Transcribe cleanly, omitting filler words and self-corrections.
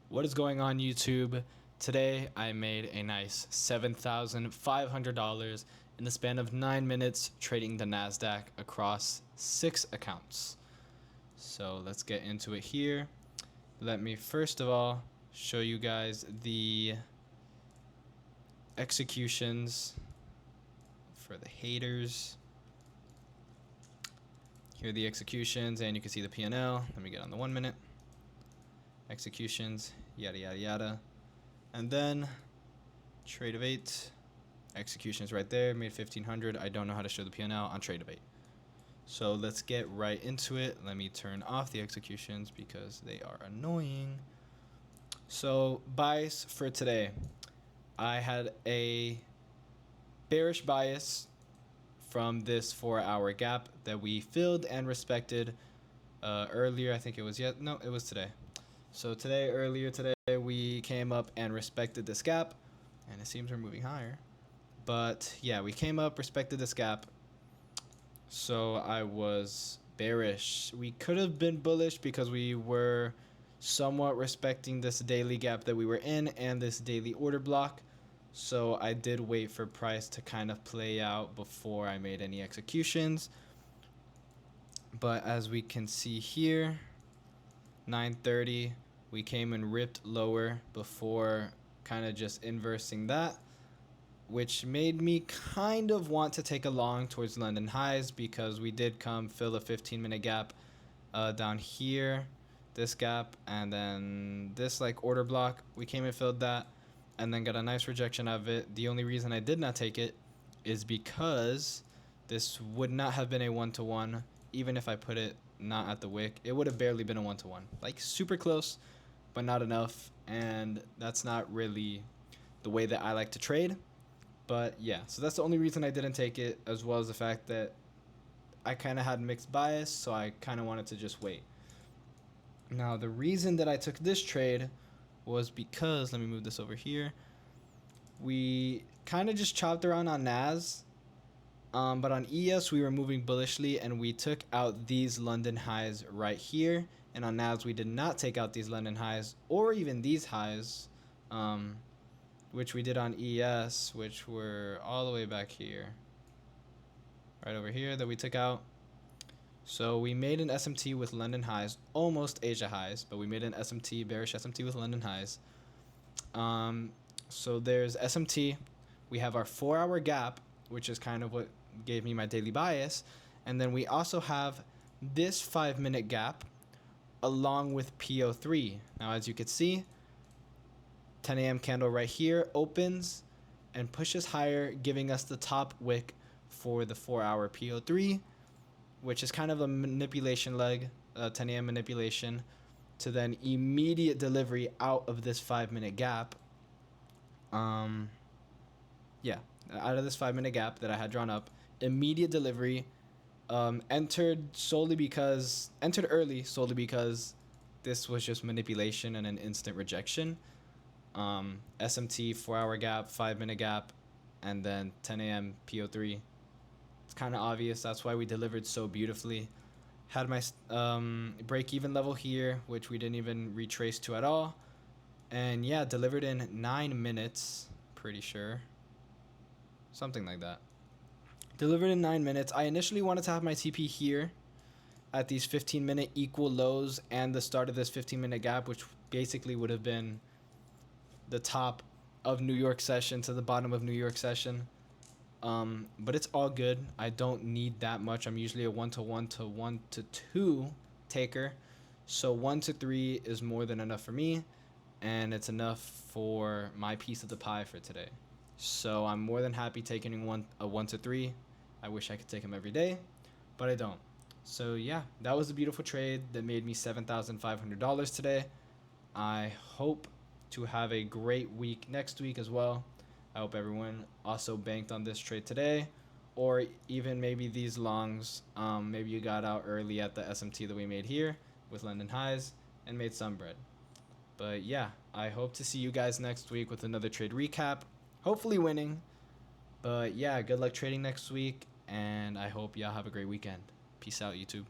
What is going on, YouTube? Today I made a nice $7,500 in the span of 9 minutes trading the NASDAQ across 6 accounts. So let's get into it here. Let me first of all show you guys the executions for the haters. Here are the executions, and you can see the P&L. Let me get on the 1 minute. Executions, yada yada yada, and then Trade of 8 executions right there, made 1,500. I don't know how to show the P&L on Trade of 8, so let's get right into it. Let me turn off the executions because they are annoying. So buys for today, I had a bearish bias from this 4-hour gap that we filled and respected earlier. I think it was it was today. So earlier today, we came up and respected this gap, and it seems we're moving higher. But yeah, we came up, respected this gap. So I was bearish. We could have been bullish because we were somewhat respecting this daily gap that we were in and this daily order block. So I did wait for price to kind of play out before I made any executions. But as we can see here, 9:30, we came and ripped lower before kind of just inversing that, which made me kind of want to take a long towards London highs, because we did come fill a 15-minute gap down here, this gap, and then this like order block. We came and filled that and then got a nice rejection of it. The only reason I did not take it is because this would not have been a 1-to-1. Even if I put it not at the wick, it would have barely been a 1-to-1. Like super close, but not enough. And that's not really the way that I like to trade. But yeah, so that's the only reason I didn't take it, as well as the fact that I kind of had mixed bias, so I kind of wanted to just wait. Now, the reason that I took this trade was because, let me move this over here. We kind of just chopped around on NAS. But on ES, we were moving bullishly, and we took out these London highs right here. And on NAS, we did not take out these London highs or even these highs, which we did on ES, which were all the way back here, right over here, that we took out. So we made an SMT with London highs, almost Asia highs, but we made an SMT, bearish SMT with London highs. So there's SMT. We have our 4-hour gap, which is kind of what gave me my daily bias. And then we also have this 5-minute gap along with PO3. Now, as you can see, 10 a.m. candle right here opens and pushes higher, giving us the top wick for the 4-hour PO3, which is kind of a manipulation leg, 10 a.m. manipulation, to then immediate delivery out of this 5-minute gap. Yeah, out of this 5-minute gap that I had drawn up, immediate delivery. Entered early solely because this was just manipulation and an instant rejection. SMT 4-hour gap, 5-minute gap, and then 10 a.m. PO3. It's kind of obvious. That's why we delivered so beautifully. Had my break-even level here, which we didn't even retrace to at all. And yeah, delivered in 9 minutes, pretty sure. Something like that. Delivered in 9 minutes. I initially wanted to have my TP here at these 15-minute equal lows and the start of this 15-minute gap, which basically would have been the top of New York session to the bottom of New York session. But it's all good. I don't need that much. I'm usually a 1-to-1 to 1-to-2 taker. So 1-to-3 is more than enough for me, and it's enough for my piece of the pie for today. So I'm more than happy taking a 1-to-3. I wish I could take them every day, but I don't. So yeah, that was a beautiful trade that made me $7,500 today. I hope to have a great week next week as well. I hope everyone also banked on this trade today, or even maybe these longs. Maybe you got out early at the SMT that we made here with London highs and made some bread. But yeah, I hope to see you guys next week with another trade recap, hopefully winning. But yeah, good luck trading next week, and I hope y'all have a great weekend. Peace out, YouTube.